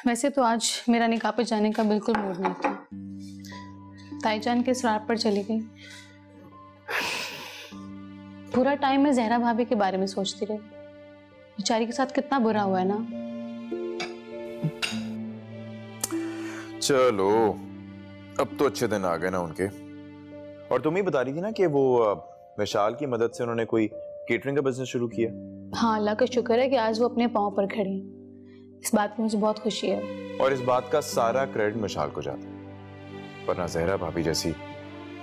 वैसे तो आज मेरा निकाह पे जाने का बिल्कुल मूड नहीं था। ताईजान के सरार पर चली गई। पूरा टाइम मैं जहरा भाभी के बारे में सोचती रही। बेचारी के साथ कितना बुरा हुआ है ना। चलो अब तो अच्छे दिन आ गए ना उनके। और तुम ही बता रही थी ना कि वो विशाल की मदद से उन्होंने कोई केटरिंग का बिजनेस शुरू किया। हाँ, अल्लाह का शुक्र है कि आज वो अपने पांव पर खड़ी है। इस बात की मुझे बहुत खुशी है। और इस बात का सारा क्रेडिट विशाल को जाता है, वरना जहरा भाभी जैसी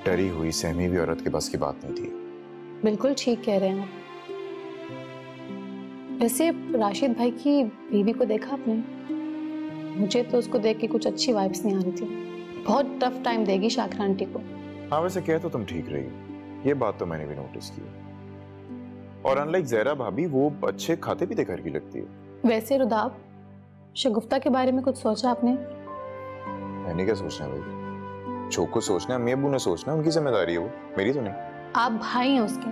डरी हुई सहमी हुई औरत के बस की बात नहीं थी। बिल्कुल ठीक कह रहे हैं आप। वैसे राशिद भाई की बीवी को देखा आपने? मुझे तो उसको देख के कुछ अच्छी वाइब्स नहीं आ रही थी। बहुत टफ टाइम देगी शाकरा आंटी को। हाँ वैसे कह तो तुम ठीक रही हो, ये बात तो मैंने भी नोटिस की। और अनलाइक जहरा भाभी वो अच्छे खाते पीते घर की लगती है। वैसे रुदाब, शगुफ्ता के बारे में कुछ सोचा आपने? मैंने क्या सोचना है भाई, जो को सोचना है अम्मी अब्बू ने सोचना, उनकी जिम्मेदारी है वो, मेरी तो नहीं। आप भाई हैं उसके।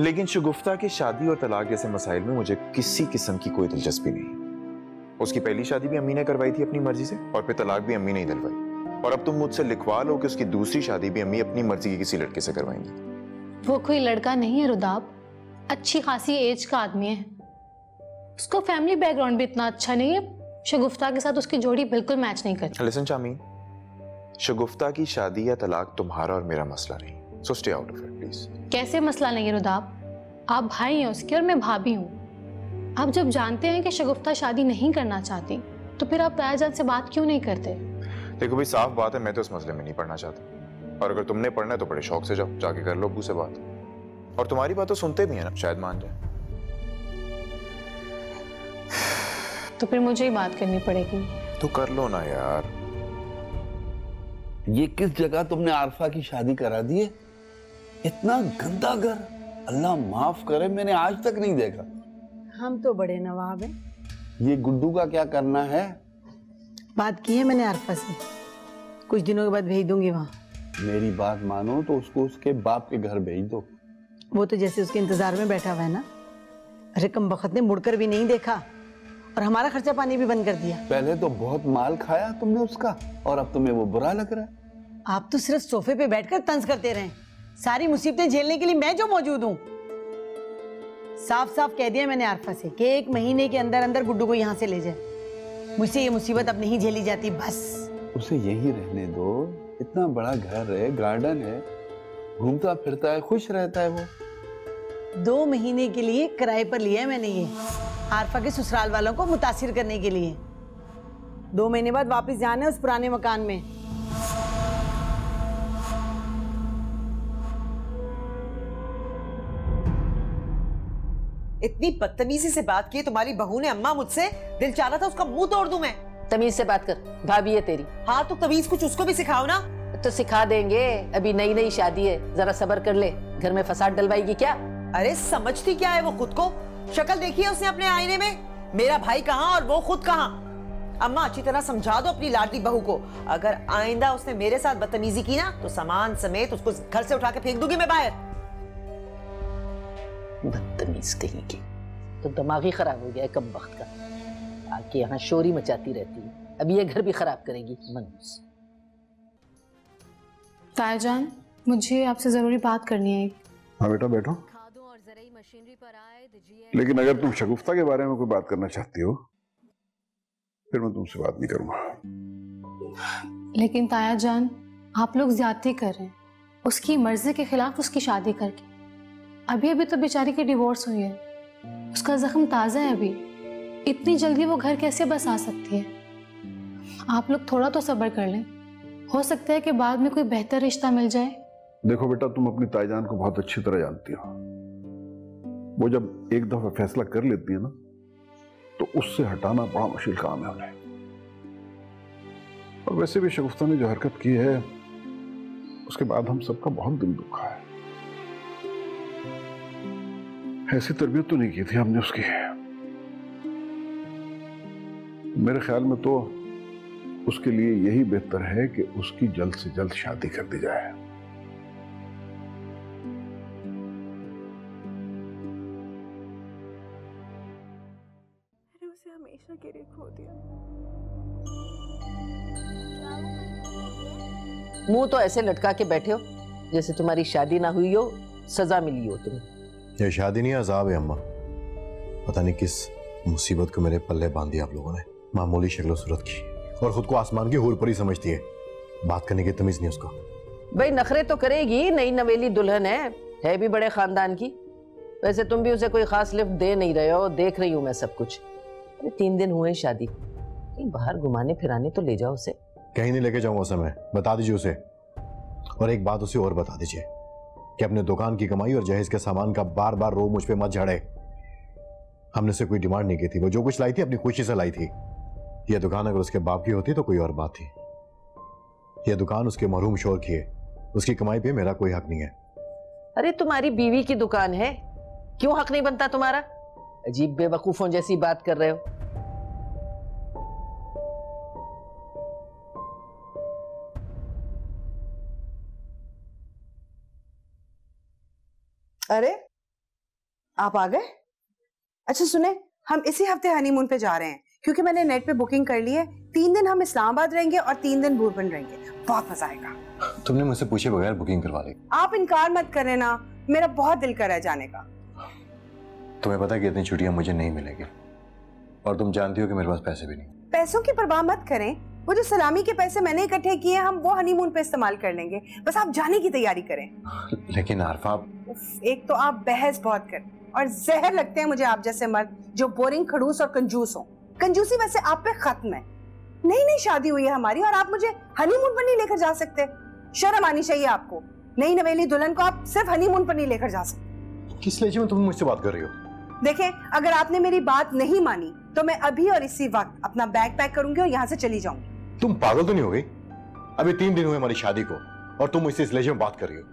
लेकिन शगुफ्ता की शादी और तलाक जैसे मसाइल में मुझे किसी किस्म की कोई दिलचस्पी नहीं। उसकी पहली शादी भी अम्मी ने करवाई थी अपनी मर्जी से, और फिर तलाक भी अम्मी ने दिलवाई। और अब तुम मुझसे लिखवा लो कि उसकी दूसरी शादी भी अम्मी अपनी मर्जी की किसी लड़के से करवाएंगी। वो कोई लड़का नहीं है रुदाब, अच्छी खासी एज का आदमी है। उसका फैमिली बैकग्राउंड भी इतना अच्छा नहीं है। शगुफ्ता के साथ उसकी जोड़ी बिल्कुल मैच नहीं करती। लिसन चामी, शगुफ्ता की शादी या तलाक तुम्हारा और मेरा मसला नहीं, so stay out of it please. कैसे मसला नहीं है रुदाब? आप भाई हैं उसके और मैं भाभी हूँ। आप जब जानते हैं कि शगुफ्ता शादी नहीं करना चाहती, तो फिर आप तायाजान से बात क्यों नहीं करते? देखो भाई, साफ बात है, मैं तो इस मसले में नहीं पढ़ना चाहता। और अगर तुमने पढ़ना है तो बड़े शौक से जाओ, जाके कर लो अब्बू से बात। और तुम्हारी बात तो सुनते भी है ना, शायद मान जाए। तो फिर मुझे ही बात करनी पड़ेगी। तो कर लो ना यार। ये किस जगह तुमने आरफा की शादी करा दी है? इतना गंदा घर, अल्लाह माफ करे, मैंने आज तक नहीं देखा। हम तो बड़े नवाब हैं। ये गुड्डू का क्या करना है? बात की है मैंने आरफा से, कुछ दिनों के बाद भेज दूंगी वहाँ। मेरी बात मानो तो उसको उसके बाप के घर भेज दो। वो तो जैसे उसके इंतजार में बैठा हुआ है ना। अरे कम बख्त ने मुड़कर भी नहीं देखा और हमारा खर्चा पानी भी बंद कर दिया। पहले तो बहुत माल खाया तुमने उसका, और अब तुम्हें वो बुरा लग रहा है। आप तो सिर्फ सोफे पे बैठकर तंज करते रहे। सारी मुसीबतें झेलने के लिए मैं जो मौजूद हूँ। साफ साफ कह दिया मैंने आरफा से कि 1 महीने के अंदर अंदर गुड्डू को यहाँ से ले जाए। मुझसे ये मुसीबत अब नहीं झेली जाती, बस। उसे यही रहने दो, इतना बड़ा घर है, गार्डन है, घूमता फिरता है, खुश रहता है वो। 2 महीने के लिए किराए पर लिया है मैंने ये, आरफा के ससुराल वालों को मुतासिर करने के लिए। 2 महीने बाद वापस जाना है उस पुराने मकान में। इतनी बदतमीजी से बात की तुम्हारी बहू ने अम्मा मुझसे, दिल चाह रहा था उसका मुंह तोड़ दूं मैं। तमीज से बात कर, भाभी है तेरी। हाँ तो तमीज कुछ उसको भी सिखाओ ना। तो सिखा देंगे, अभी नई नई शादी है, जरा सब्र कर ले। घर में फसाद डलवाएगी क्या? अरे समझती क्या है वो खुद को? शक्ल देखी है उसने अपने आईने में? मेरा भाई कहाँ और वो खुद कहाँ? अम्मा अच्छी तरह समझा दो अपनी लाडली बहू को, अगर आइंदा उसने मेरे साथ बदतमीजी की ना तो सामान समेत उसको घर से उठा के फेंक दूंगी मैं बाहर। बदतमीज कहीं की, तो दिमाग ही खराब हो गया है कम वक्त का। आके यहाँ शोरी मचाती रहती है, अभी ये घर भी खराब करेगी। मनूस। तायाजान, मुझे आपसे जरूरी बात करनी है। हाँ बेटा बैठो। लेकिन अगर तुम शगुफ्ता के बारे में कोई बात करना चाहती हो फिर मैं तुमसे बात नहीं करूंगा। लेकिन तायाजान, आप लोग ज्यादती कर रहे हैं उसकी मर्जी के खिलाफ उसकी शादी करके। अभी अभी तो बेचारी की डिवोर्स हुई है, उसका जख्म ताजा है अभी। इतनी जल्दी वो घर कैसे बस आ सकती है? आप लोग थोड़ा तो सब्र कर लें, हो सकता है कि बाद में कोई बेहतर रिश्ता मिल जाए। देखो बेटा, तुम अपनी ताईजान को बहुत अच्छी तरह जानती हो। वो जब एक दफा फैसला कर लेती है ना तो उससे हटाना बड़ा मुश्किल काम है उन्हें। और वैसे भी शगुफ्ता ने जो हरकत की है उसके बाद हम सबका बहुत दिल दुखा है। ऐसी तरबियत तो नहीं की थी हमने उसकी। मेरे ख्याल में तो उसके लिए यही बेहतर है कि उसकी जल्द से जल्द शादी कर दी जाए। उसे हमेशा सजा के लिए खो दिया। मुंह तो ऐसे लटका के बैठे हो जैसे तुम्हारी शादी ना हुई हो, सजा मिली हो तुम्हें। ये शादी नहीं अजाब है अम्मा। पता नहीं किस मुसीबत को मेरे पल्ले बांध दिया आप लोगों ने। मामूली शक्ल सूरत की और खुद को आसमान की हूर परी समझती है, बात करने की तमीज नहीं उसको। भाई नखरे तो करेगी, नई नवेली दुल्हन है भी बड़े खानदान की। वैसे तुम भी उसे कोई खास लिफ्ट दे नहीं रहे हो, देख रही हूँ मैं सब कुछ। अरे 3 दिन हुए शादी, कहीं बाहर घुमाने फिराने तो ले जाओ उसे। कहीं नहीं लेके जाऊंगा उसे मैं, बता दीजिए उसे। और एक बात उसे और बता दीजिए कि अपने दुकान की कमाई और जहेज के सामान का बार बार रो मुझ पे मत झाड़े। हमने से कोई डिमांड नहीं की थी, वो जो कुछ लाई थी अपनी खुशी से लाई थी। यह दुकान अगर उसके बाप की होती तो कोई और बात थी। यह दुकान उसके मरहूम शोर की है, उसकी कमाई पे मेरा कोई हक नहीं है। अरे तुम्हारी बीवी की दुकान है, क्यों हक नहीं बनता तुम्हारा? अजीब बेवकूफों जैसी बात कर रहे हो। अरे आप आ गए? अच्छा सुने, हम इसी हफ्ते हनीमून पे जा रहे हैं क्योंकि मैंने नेट पे बुकिंग कर ली है। 3 दिन हम इस्लामाबाद रहेंगे और 3 दिन बुरबन रहेंगे। बहुत मजा आएगा। तुमने मुझसे पूछे बगैर बुकिंग करवा ली। आप इनकार मत करें ना, मेरा बहुत दिल कर रहा है जाने का। तुम्हें पता है कि इतनी छुट्टियां मुझे नहीं मिलेगी और तुम जानती हो कि मेरे पास पैसे भी नहीं। पैसों की परवाह मत करें, वो जो सलामी के पैसे मैंने इकट्ठे किए हम वो हनीमून पे इस्तेमाल कर लेंगे। बस आप जाने की तैयारी करें। लेकिन आरफा, एक तो आप बहस बहुत कर और जहर लगते हैं मुझे आप जैसे मर्द जो बोरिंग, खड़ूस और कंजूस हो। कंजूसी वैसे आप पे खत्म है। नई शादी हुई है हमारी और आप मुझे हनीमून पर नहीं लेकर जा सकते। शर्म आनी चाहिए आपको। नई नवेली दुल्हन को आप सिर्फ हनीमून पर नहीं लेकर जा सकते। किस लहजे में तुम मुझसे बात कर रही हो? देखें, अगर आपने मेरी बात नहीं मानी तो मैं अभी और इसी वक्त अपना बैग पैक करूंगी और यहाँ से चली जाऊंगी। तुम पागल तो नहीं हो गई? अभी 3 दिन हुए हमारी शादी को और तुम मुझसे इस लहजे में बात कर रही हो।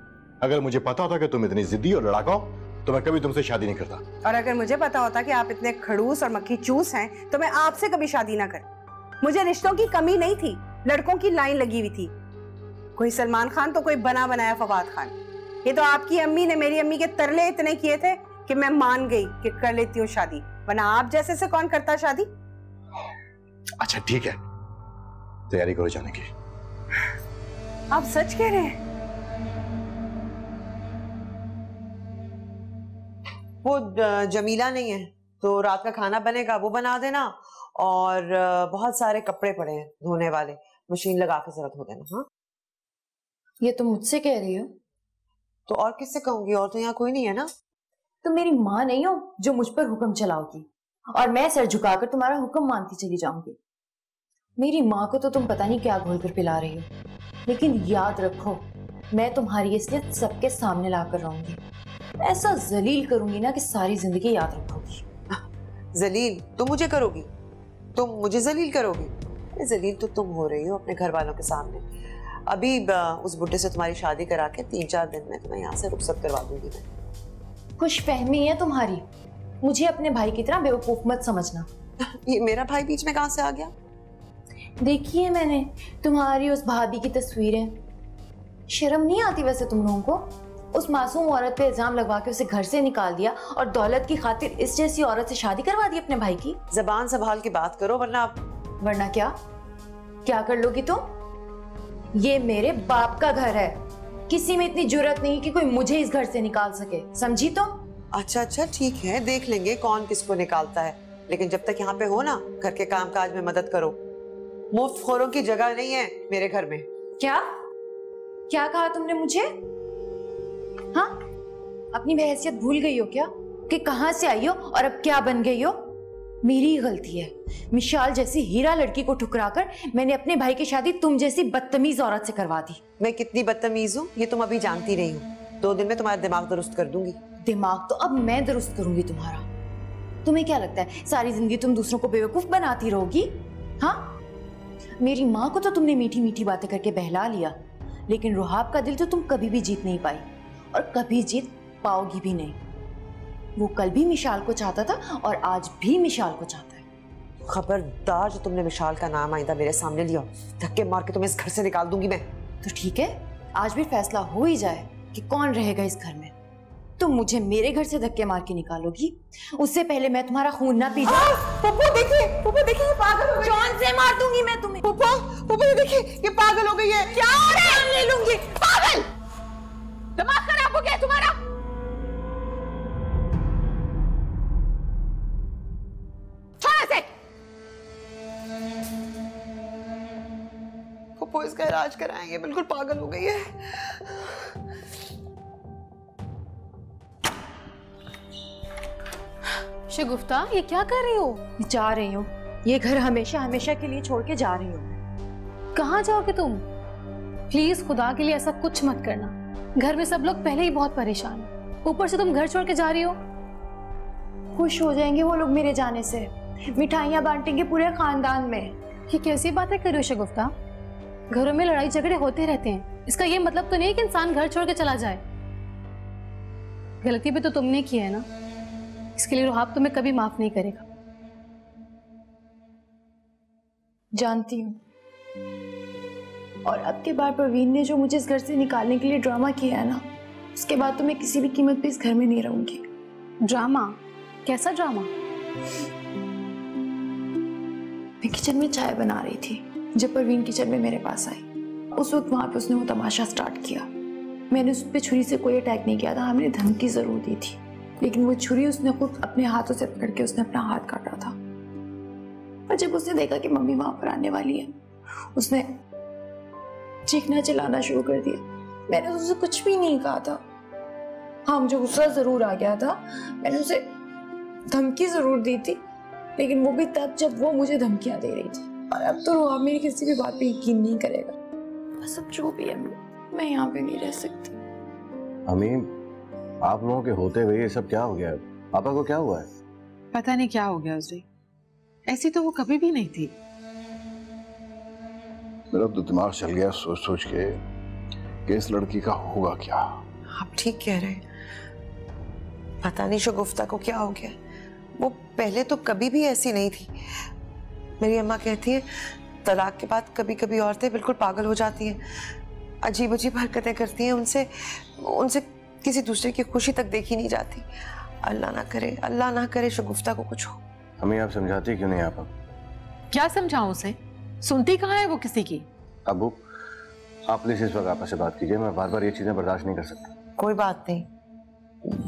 अगर मुझे पता होता कि तुम इतनी जिद्दी और लड़ाका हो तो मैं कभी तुमसे शादी नहीं करता। और अगर मुझे पता होता कि आप इतने खड़ूस और मक्खी चूस हैं तो मैं आपसे कभी शादी ना कर। मुझे रिश्तों की कमी नहीं थी, लड़कों की लाइन लगी हुई थी। कोई सलमान खान तो कोई बना बनाया फवाद खान। ये तो आपकी अम्मी ने मेरी अम्मी के तरले इतने किए थे कि मैं मान गई कि कर लेती हूँ शादी, वरना आप जैसे से कौन करता शादी। अच्छा ठीक है, तैयारी करो जाने की। आप सच कह रहे हैं? वो जमीला नहीं है तो रात का खाना बनेगा, वो बना देना। और बहुत सारे कपड़े पड़े हैं धोने वाले, मशीन लगा के जरा धो देना। हाँ, ये तुम मुझसे कह रही हो? तो और किससे कहूंगी? और तो यहाँ कोई नहीं है ना। तुम मेरी माँ नहीं हो जो मुझ पर हुक्म चलाओगी और मैं सर झुकाकर तुम्हारा हुक्म मानती चली जाऊंगी। मेरी माँ को तो तुम पता नहीं क्या घोल कर पिला रही हो, लेकिन याद रखो मैं तुम्हारी इसलिए सबके सामने लाकर रहूंगी। ऐसा जलील करूंगी ना कि सारी जिंदगी याद रखोगी। जलील तुम मुझे करोगी? तुम मुझे जलील करोगी? जलील तो तुम हो रही हो अपने घर वालों के सामने। अभी उस बुड्ढे से तुम्हारी शादी करा के 3-4 दिन में तुम्हें यहाँ से रुखसत करवा दूंगी मैं। खुशफहमी है तुम्हारी, मुझे अपने भाई की तरह बेवकूफ मत समझना। ये मेरा भाई बीच में कहाँ से आ गया? देखी है मैंने तुम्हारी उस भाभी की तस्वीरें। शर्म नहीं आती वैसे तुम लोगों को? उस मासूम औरत पे इल्जाम लगवा के उसे घर से निकाल दिया और दौलत की खातिर इस जैसी औरत से शादी करवा दी अपने भाई की। जबान संभाल के बात करो वरना क्या क्या कर लोगी तुम? ये मेरे बाप का घर है, किसी में इतनी जुर्रत नहीं कि कोई मुझे इस घर से निकाल सके, समझी तुम? अच्छा ठीक है, देख लेंगे कौन किसको निकालता है, लेकिन जब तक यहाँ पे हो ना घर के काम काज में मदद करो। मुफ्त खोरों की जगह नहीं है मेरे घर में। क्या क्या कहा तुमने मुझे? हाँ, अपनी हैसियत भूल गई हो क्या कि कहां से आई हो और अब क्या बन गई हो? मेरी गलती है। मिशाल जैसी हीरा लड़की को ठुकराकर मैंने अपने भाई की शादी तुम जैसी बदतमीज औरत से करवा दी। मैं कितनी बदतमीज हूँ ये तुम अभी जानती नहीं हो। 2 दिन में तुम्हारा दिमाग दुरुस्त कर दूंगी। दिमाग तो अब मैं दुरुस्त करूंगी तुम्हारा। तुम्हें क्या लगता है सारी जिंदगी तुम दूसरों को बेवकूफ बनाती रहोगी? हाँ, मेरी माँ को तो तुमने मीठी मीठी बातें करके बहला लिया, लेकिन रुहाब का दिल तो तुम कभी भी जीत नहीं पाई और कभी जीत पाओगी भी नहीं। वो कल भी मिशाल को चाहता था और आज भी मिशाल को चाहता है। खबरदार जो तुमने मिशाल का नाम आइंदा मेरे सामने लिया, धक्के मार के तुम्हें इस घर से निकाल दूंगी मैं। तो ठीक है, आज भी फैसला हो ही जाए कि कौन रहेगा इस घर में। तुम मुझे मेरे घर से धक्के मार के निकालोगी, उससे पहले मैं तुम्हारा खून ना पी जाऊं। पप्पू देखिए ये पागल हो गई। जान से मार दूंगी मैं तुम्हें। पप्पू ये देखिए ये पागल हो गई है। क्या हो रहा है? ले लूंगी। पागल, दिमाग खराब हो गया तुम्हारा। छोड़ इसे। पप्पू इसका इलाज कराएंगे, बिल्कुल पागल हो गई है। शगुफ्ता, ये क्या कर रही हो? जा रही हूँ, ये घर हमेशा हमेशा के लिए छोड़ के जा रही हूँ। कहाँ जाओगे तुम? प्लीज खुदा के लिए ऐसा कुछ मत करना। घर में सब लोग पहले ही बहुत परेशान हैं, ऊपर से तुम घर छोड़ के जा रही हो। खुश हो जाएंगे वो लोग मेरे जाने से, मिठाइयाँ बांटेंगे पूरे खानदान में। ये कैसी बातें कर रही हो शगुफ्ता? घरों में लड़ाई झगड़े होते रहते हैं, इसका ये मतलब तो नहीं कि इंसान घर छोड़ के चला जाए। गलती भी तो तुमने की है ना, इसके लिए रुहाब तुम्हें कभी माफ नहीं करेगा। जानती हूँ, और अब के बार परवीन ने जो मुझे इस घर से निकालने के लिए ड्रामा किया है ना, उसके बाद तो मैं किसी भी कीमत पे इस घर में नहीं रहूंगी। ड्रामा? कैसा ड्रामा? मैं किचन में चाय बना रही थी जब परवीन किचन में मेरे पास आई। उस वक्त वहां पे उसने वो तमाशा स्टार्ट किया। मैंने उस पर छुरी से कोई अटैक नहीं किया था, हमने धमकी जरूर दी थी, लेकिन वो छुरी उसने खुद अपने हाथों से पकड़ के उसने अपना हाथ काटा था। पर जब उसने देखा कि मम्मी वहां पर आने वाली है, उसने चीखना चिल्लाना शुरू कर दिया। मैंने उससे कुछ भी नहीं कहा था। हाँ, मुझे गुस्सा जरूर आ गया था, मैंने उसे धमकी जरूर दी थी, लेकिन वो भी तब जब वो मुझे धमकियां दे रही थी। और अब तो वो मेरी किसी भी बात पे यकीन नहीं करेगा। बस अब जो भी है, मैं यहाँ पे नहीं रह सकती। अमीन, आप लोगों के होते हुए ये सब क्या हो गया? पापा को क्या हुआ है? पता नहीं क्या हो गया उसे, ऐसी तो वो कभी भी नहीं थी। मेरा तो दिमाग चल गया सोच सोच के कि इस लड़की का होगा क्या। आप ठीक कह रहे हैं, पता नहीं शगुफ्ता को क्या हो गया। वो पहले तो कभी भी ऐसी नहीं थी। मेरी अम्मा कहती है तलाक के बाद कभी कभी औरतें बिल्कुल पागल हो जाती हैं, अजीब अजीब हरकतें करती हैं, उनसे किसी दूसरे की खुशी तक देखी नहीं जाती। अल्लाह ना करे शगुफ्ता को कुछ हो। हमें आप समझाती क्यों नहीं? आप क्या समझाऊं उसे? सुनती कहाँ है वो किसी की? अबू, आप प्लीज इस वक्त आपस से बात कीजिए, मैं बार बार ये चीजें बर्दाश्त नहीं कर सकता। कोई बात नहीं,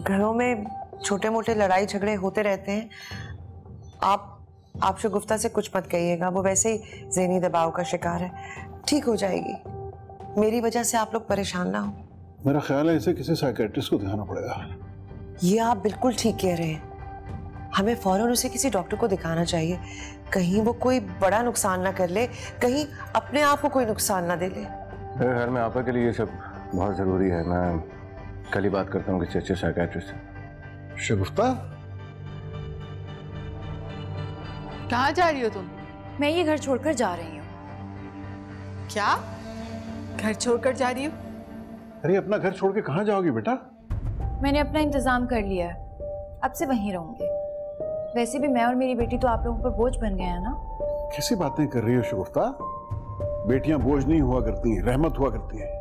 घरों में छोटे मोटे लड़ाई झगड़े होते रहते हैं। आप शगुफ्ता से कुछ मत कहिएगा, वो वैसे ही ज़हनी दबाव का शिकार है। ठीक हो जाएगी, मेरी वजह से आप लोग परेशान ना हो। मेरा ख्याल है इसे किसी साइकियाट्रिस्ट को दिखाना पड़ेगा। ये आप बिल्कुल ठीक कह रहे हैं, हमें फौरन उसे किसी डॉक्टर को दिखाना चाहिए। कहीं वो कोई बड़ा नुकसान ना कर ले, कहीं अपने आप को कोई नुकसान ना दे ले। मेरे ख्याल में आपा के लिए ये सब बहुत जरूरी है। मैं कल ही बात करता हूँ किसी अच्छे साइकियाट्रिस्ट से। शगुफ्ता, कहाँ जा रही हो तुम? मैं ये घर छोड़कर जा रही हूँ। क्या घर छोड़कर जा रही हो? अरे अपना घर छोड़ के कहाँ जाओगी बेटा? मैंने अपना इंतजाम कर लिया है, अब से वहीं रहूंगी। वैसे भी मैं और मेरी बेटी तो आप लोगों पर बोझ बन गए हैं ना। कैसी बातें कर रही हो शगुफ्ता? बेटियां बोझ नहीं हुआ करती हैं, रहमत हुआ करती हैं।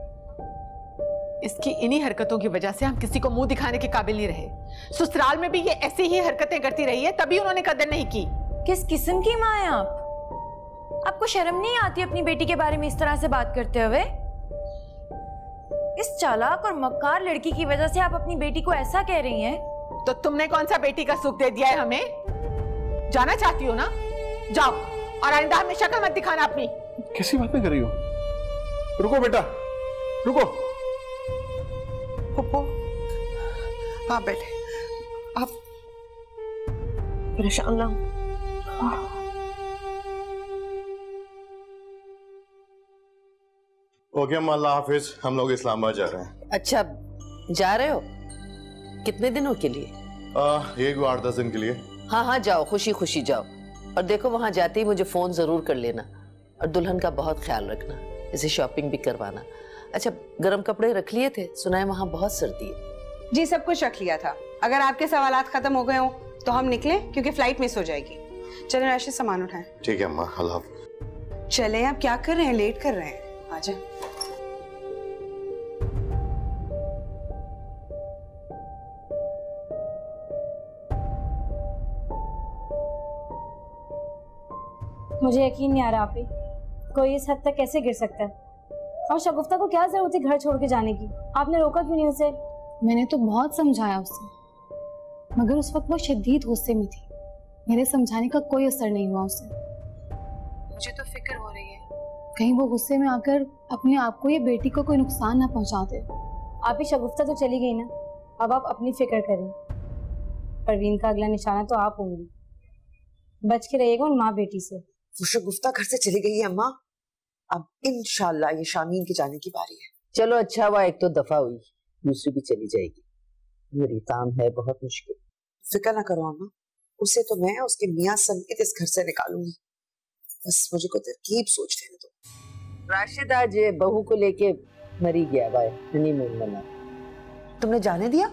इसकी इन्हीं हरकतों की वजह से हम किसी को मुंह दिखाने के काबिल नहीं रहे। ससुराल में भी ये ऐसी ही हरकतें करती रही है, तभी उन्होंने कदर नहीं की। किस किस्म की माँ हैं आप? आपको शर्म नहीं आती अपनी बेटी के बारे में इस तरह से बात करते हुए? इस चालाक और मक्कार लड़की की वजह से आप अपनी बेटी को ऐसा कह रही हैं? तो तुमने कौन सा बेटी का सुख दे दिया है हमें? जाना चाहती हो ना, जाओ, और आइंदा हमें शक्ल मत दिखाना अपनी। कैसी बातें कर रही हो? रुको बेटा, रुको। पप्पू, आप बैठे, आप परेशान ना हो। ओके अम्मा, अल्लाह हाफिज। हम लोग इस्लामाबाद जा रहे हैं। अच्छा, जा रहे हो? कितने दिनों के लिए? ये 8-10 दिन के लिए। हाँ हाँ, जाओ, खुशी खुशी जाओ। और देखो, वहां जाते ही मुझे फोन जरूर कर लेना, और दुल्हन का बहुत ख्याल रखना, इसे शॉपिंग भी करवाना। अच्छा, गर्म कपड़े रख लिए थे? सुना है वहां बहुत सर्दी है। जी, सब कुछ रख लिया था। अगर आपके सवालात खत्म हो गए हो तो हम निकले, क्योंकि फ्लाइट मिस हो जाएगी। चलें राशिद, सामान उठाएं। ठीक है अम्मा, अल्लाह हाफिज। चलें, आप क्या कर रहे हैं? लेट कर रहे हैं, आ जाए। मुझे यकीन नहीं आ रहा आप ही, कोई इस हद तक कैसे गिर सकता है? और शगुफ्ता को क्या जरूरत थी घर छोड़ के जाने की? आपने रोका क्यों नहीं उसे? मैंने तो बहुत समझाया उसे, मगर उस वक्त वो शदीद गुस्से में थी। मेरे समझाने का कोई असर नहीं हुआ उसे। मुझे तो फिक्र हो रही है कहीं वो गुस्से में आकर अपने आप को या बेटी को कोई नुकसान ना पहुंचा दे। आप ही, शगुफ्ता तो चली गई ना, अब आप अपनी फिक्र करें। परवीन का अगला निशाना तो आप होंगी, बच के रहिएगा उन माँ बेटी से। शगुफ्ता घर से चली गई है अम्मा, अब इंशाल्लाह ये शामीन की जाने की बारी है। चलो अच्छा हुआ, एक तो दफा हुई, दूसरी भी चली जाएगी। मेरी काम है बहुत मुश्किल। फिक्र ना करो अम्मा, उसे तो मैं उसके मियाँ समेत इस घर से निकालूंगी, बस मुझे को तरकीब सोच लेने दो। राशिद आज बहू को लेके मरी गया भाई, हनीमून मना। तुमने जाने दिया?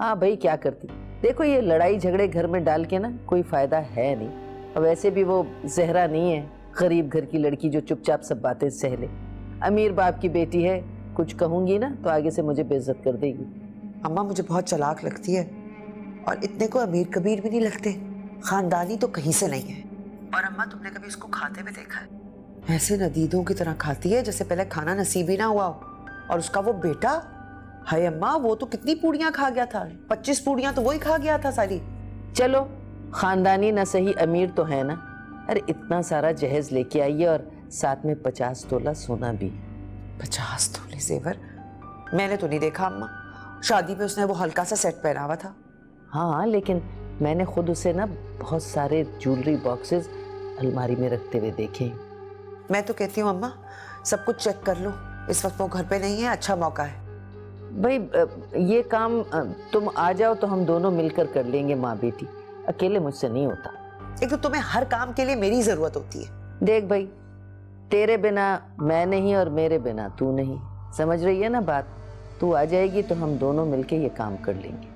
हाँ भाई, क्या करती। देखो ये लड़ाई झगड़े घर में डाल के ना कोई फायदा है नहीं। और वैसे भी वो जहरा नहीं है गरीब घर की लड़की जो चुपचाप सब बातें सह ले। अमीर बाप की बेटी है, कुछ कहूंगी ना तो आगे से मुझे बेइज्जत कर देगी। अम्मा मुझे बहुत चालाक लगती है और इतने को अमीर कबीर भी नहीं लगते, खानदानी तो कहीं से नहीं है। और अम्मा तुमने कभी उसको खाते हुए देखा है? ऐसे नदीदों की तरह खाती है जैसे पहले खाना नसीब ही ना हुआ हो। और उसका वो बेटा, हाय अम्मा, वो तो कितनी पूड़ियां खा गया था, 25 पूड़ियां तो वही खा गया था सारी। चलो खानदानी न सही अमीर तो है ना। अरे इतना सारा जहेज लेके आई है और साथ में 50 तोला सोना भी। 50 तोले जेवर? मैंने तो नहीं देखा अम्मा, शादी पे उसने वो हल्का सा सेट पहना हुआ था। हाँ लेकिन मैंने खुद उसे ना बहुत सारे ज्वेलरी बॉक्सेस अलमारी में रखते हुए देखे। मैं तो कहती हूँ अम्मा सब कुछ चेक कर लो, इस वक्त वो घर पे नहीं है, अच्छा मौका है। भाई ये काम तुम आ जाओ तो हम दोनों मिलकर कर लेंगे माँ बेटी, अकेले मुझसे नहीं होता। एक तो तुम्हें हर काम के लिए मेरी जरूरत होती है। देख भाई, तेरे बिना मैं नहीं और मेरे बिना तू नहीं, समझ रही है ना बात? तू आ जाएगी तो हम दोनों मिलके ये काम कर लेंगे।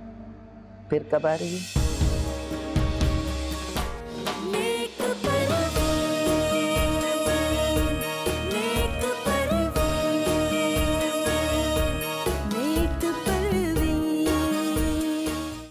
फिर कब आ रही है?